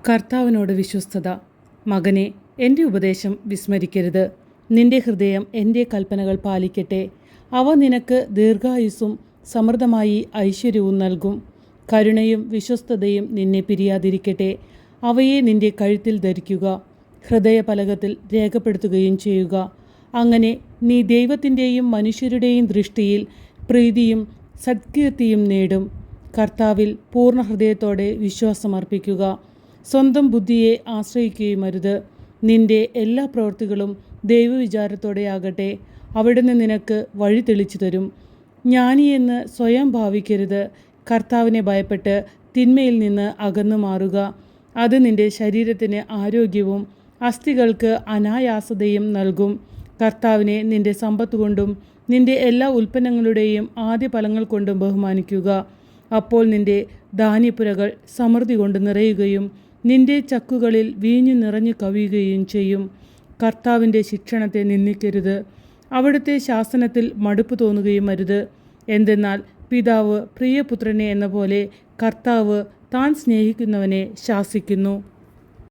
കർത്താവിനോട് വിശ്വസ്തത. മകനെ, എൻ്റെ ഉപദേശം വിസ്മരിക്കരുത്. നിന്റെ ഹൃദയം എൻ്റെ കൽപ്പനകൾ പാലിക്കട്ടെ. അവ നിനക്ക് ദീർഘായുസ്സും സമൃദ്ധമായി ഐശ്വര്യവും നൽകും. കരുണയും വിശ്വസ്തതയും നിന്നെ പിരിയാതിരിക്കട്ടെ. അവയെ നിന്റെ കഴുത്തിൽ ധരിക്കുക, ഹൃദയപലകത്തിൽ രേഖപ്പെടുത്തുകയും ചെയ്യുക. അങ്ങനെ നീ ദൈവത്തിൻ്റെയും മനുഷ്യരുടെയും ദൃഷ്ടിയിൽ പ്രീതിയും സത്കീർത്തിയും നേടും. കർത്താവിൽ പൂർണ്ണ ഹൃദയത്തോടെ വിശ്വാസമർപ്പിക്കുക. സ്വന്തം ബുദ്ധിയെ ആശ്രയിക്കുകയുമരുത്. നിന്റെ എല്ലാ പ്രവൃത്തികളും ദൈവവിചാരത്തോടെ ആകട്ടെ. അവിടുന്ന് നിനക്ക് വഴി തെളിച്ചു തരും. ജ്ഞാനിയെന്ന് സ്വയം ഭാവിക്കരുത്. കർത്താവിനെ ഭയപ്പെട്ട് തിന്മയിൽ നിന്ന് അകന്നു മാറുക. അത് നിന്റെ ശരീരത്തിന് ആരോഗ്യവും അസ്ഥികൾക്ക് അനായാസതയും നൽകും. കർത്താവിനെ നിന്റെ സമ്പത്ത് കൊണ്ടും നിന്റെ എല്ലാ ഉൽപ്പന്നങ്ങളുടെയും ആദ്യ ഫലങ്ങൾ കൊണ്ടും ബഹുമാനിക്കുക. അപ്പോൾ നിന്റെ ധാന്യപ്പുരകൾ സമൃദ്ധി കൊണ്ട് നിറയുകയും നിന്റെ ചക്കുകളിൽ വീഞ്ഞു നിറഞ്ഞു കവിയുകയും ചെയ്യും. കർത്താവിൻ്റെ ശിക്ഷണത്തെ നിന്ദിക്കരുത്. അവിടുത്തെ ശാസനത്തിൽ മടുപ്പ് തോന്നുകയും അരുത്. എന്തെന്നാൽ പിതാവ് പ്രിയപുത്രനെ എന്ന പോലെ കർത്താവ് താൻ സ്നേഹിക്കുന്നവനെ ശാസിക്കുന്നു.